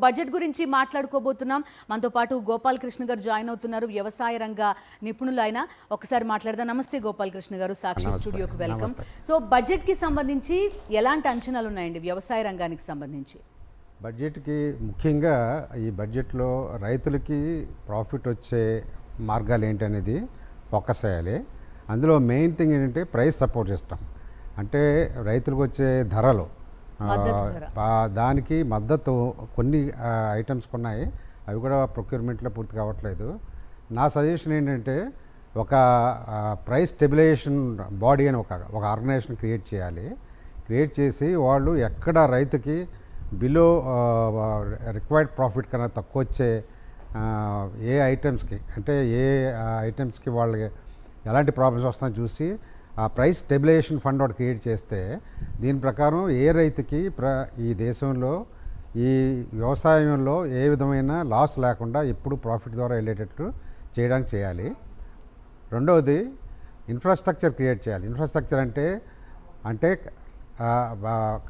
Budget గురించి మాట్లాడుకోబోతున్నాం. మనతో పాటు గోపాలకృష్ణ గారు జాయిన్ అవుతున్నారు, వ్యవసాయ రంగ నిపుణులు. ఆయన ఒకసారి మాట్లాడదాం. నమస్తే గోపాలకృష్ణ గారు, సాక్షి స్టూడియోకి వెల్కమ్. సో బడ్జెట్ కి సంబంధించి ఎలాంటి అంచనాలు ఉన్నాయండి వ్యవసాయ రంగానికి సంబంధించి? బడ్జెట్కి ముఖ్యంగా ఈ బడ్జెట్లో రైతులకి ప్రాఫిట్ వచ్చే మార్గాలు ఏంటి అనేది ఫోకస్ చేయాలి. అందులో మెయిన్ థింగ్ ఏంటంటే ప్రైస్ సపోర్ట్ సిస్టమ్, అంటే రైతులకు వచ్చే ధరలు, దానికి మద్దతు కొన్ని ఐటమ్స్ ఉన్నాయి, అవి కూడా ప్రొక్యూర్మెంట్లో పూర్తి కావట్లేదు. నా సజెషన్ ఏంటంటే ఒక ప్రైస్ స్టెబిలైజేషన్ బాడీ అని ఒక ఆర్గనైజేషన్ క్రియేట్ చేయాలి. క్రియేట్ చేసి వాళ్ళు ఎక్కడ రైతుకి బిలో రిక్వైర్డ్ ప్రాఫిట్ కన్నా తక్కువ వచ్చే ఏ ఐటమ్స్కి, అంటే ఏ ఐటమ్స్కి వాళ్ళకి ఎలాంటి ప్రాబ్లమ్స్ వస్తాయో చూసి ఆ ప్రైస్ స్టెబిలైజేషన్ ఫండ్ ఒకటి క్రియేట్ చేస్తే, దీని ప్రకారం ఏ రైతుకి ఈ దేశంలో ఈ వ్యవసాయంలో ఏ విధమైన లాస్ లేకుండా ఎప్పుడు ప్రాఫిట్ ద్వారా వెళ్ళేటట్లు చేయడానికి చేయాలి. రెండవది ఇన్ఫ్రాస్ట్రక్చర్ క్రియేట్ చేయాలి. ఇన్ఫ్రాస్ట్రక్చర్ అంటే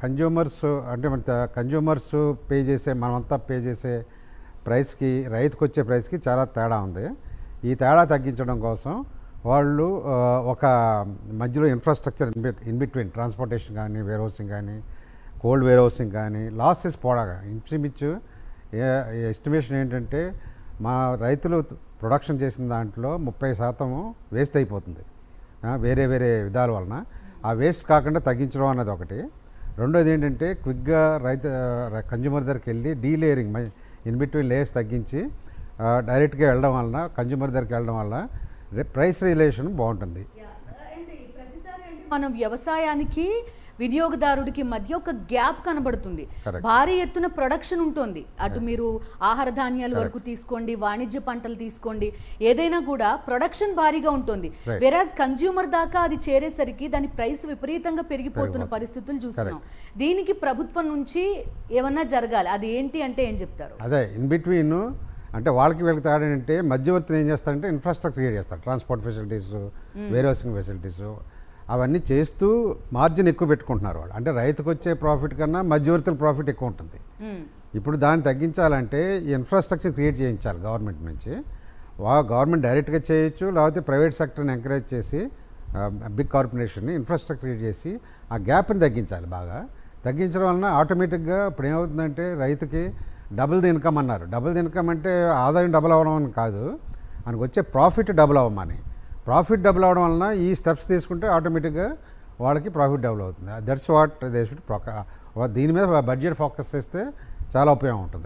కన్జ్యూమర్స్ పే చేసే, మనమంతా పే చేసే ప్రైస్కి రైతుకు వచ్చే ప్రైస్కి చాలా తేడా ఉంది. ఈ తేడా తగ్గించడం కోసం వాళ్ళు ఒక మధ్యలో ఇన్ఫ్రాస్ట్రక్చర్ ఇన్ బిట్వీన్ ట్రాన్స్పోర్టేషన్ కానీ, వేర్ హౌసింగ్ కానీ, కోల్డ్ వేర్ హౌసింగ్ కానీ లాసెస్ పోడాగా ఇంచుమించు ఎస్టిమేషన్ ఏంటంటే మా రైతులు ప్రొడక్షన్ చేసిన దాంట్లో 30% వేస్ట్ అయిపోతుంది వేరే వేరే విధాల వలన. ఆ వేస్ట్ కాకుండా తగ్గించడం అన్నది ఒకటి. రెండోది ఏంటంటే క్విక్గా కన్జ్యూమర్ దగ్గరికి వెళ్ళి డీలేయరింగ్, ఇన్ బిట్వీన్ లేయర్స్ తగ్గించి డైరెక్ట్గా వెళ్ళడం వలన, కన్జ్యూమర్ దగ్గరికి వెళ్ళడం వల్ల ప్రైస్ రిలేషన్ బాగుంటుంది. మనం వ్యవసాయానికి వినియోగదారుడికి మధ్య ఒక గ్యాప్ కనబడుతుంది. భారీ ఎత్తున ప్రొడక్షన్ ఉంటుంది. అటు మీరు ఆహార ధాన్యాల వరకు తీసుకోండి, వాణిజ్య పంటలు తీసుకోండి, ఏదైనా కూడా ప్రొడక్షన్ భారీగా ఉంటుంది. వెరాజ్ కన్స్యూమర్ దాకా అది చేరేసరికి దాని ప్రైస్ విపరీతంగా పెరిగిపోతున్న పరిస్థితులు చూస్తున్నాం. దీనికి ప్రభుత్వం నుంచి ఏమన్నా జరగాలి, అది ఏంటి అంటే ఏం చెప్తారు? అదే ఇన్ బిట్వీన్ అంటే వాళ్ళకి వీళ్ళకి తేడా ఏంటంటే మధ్యవర్తిని ఏం చేస్తారంటే ఇన్ఫ్రాస్ట్రక్చర్ క్రియేట్ చేస్తారు, transport facilities, warehousing facilities, అవన్నీ చేస్తూ మార్జిన్ ఎక్కువ పెట్టుకుంటున్నారు వాళ్ళు. అంటే రైతుకు వచ్చే ప్రాఫిట్ కన్నా మధ్యవర్తుల ప్రాఫిట్ ఎక్కువ ఉంటుంది. ఇప్పుడు దాన్ని తగ్గించాలంటే ఈ ఇన్ఫ్రాస్ట్రక్చర్ క్రియేట్ చేయించాలి గవర్నమెంట్ నుంచి. గవర్నమెంట్ డైరెక్ట్గా చేయొచ్చు, లేకపోతే ప్రైవేట్ సెక్టర్ని ఎంకరేజ్ చేసి బిగ్ కార్పొరేషన్ని ఇన్ఫ్రాస్ట్రక్చర్ క్రియేట్ చేసి ఆ గ్యాప్ని తగ్గించాలి. బాగా తగ్గించడం వలన ఆటోమేటిక్గా ఇప్పుడు ఏమవుతుందంటే రైతుకి డబుల్ ది ఇన్కమ్ అన్నారు. డబుల్ ది ఇన్కమ్ అంటే ఆదాయం డబుల్ అవ్వడం అని కాదు, మనకు వచ్చే ప్రాఫిట్ డబుల్ అవ్వమని. ప్రాఫిట్ డబుల్ అవ్వడం వలన ఈ స్టెప్స్ తీసుకుంటే ఆటోమేటిక్గా వాళ్ళకి ప్రాఫిట్ డబుల్ అవుతుంది. దట్స్ వాట్ దే షుడ్ దీని మీద బడ్జెట్ ఫోకస్ చేస్తే చాలా ఉపయోగం ఉంటుంది.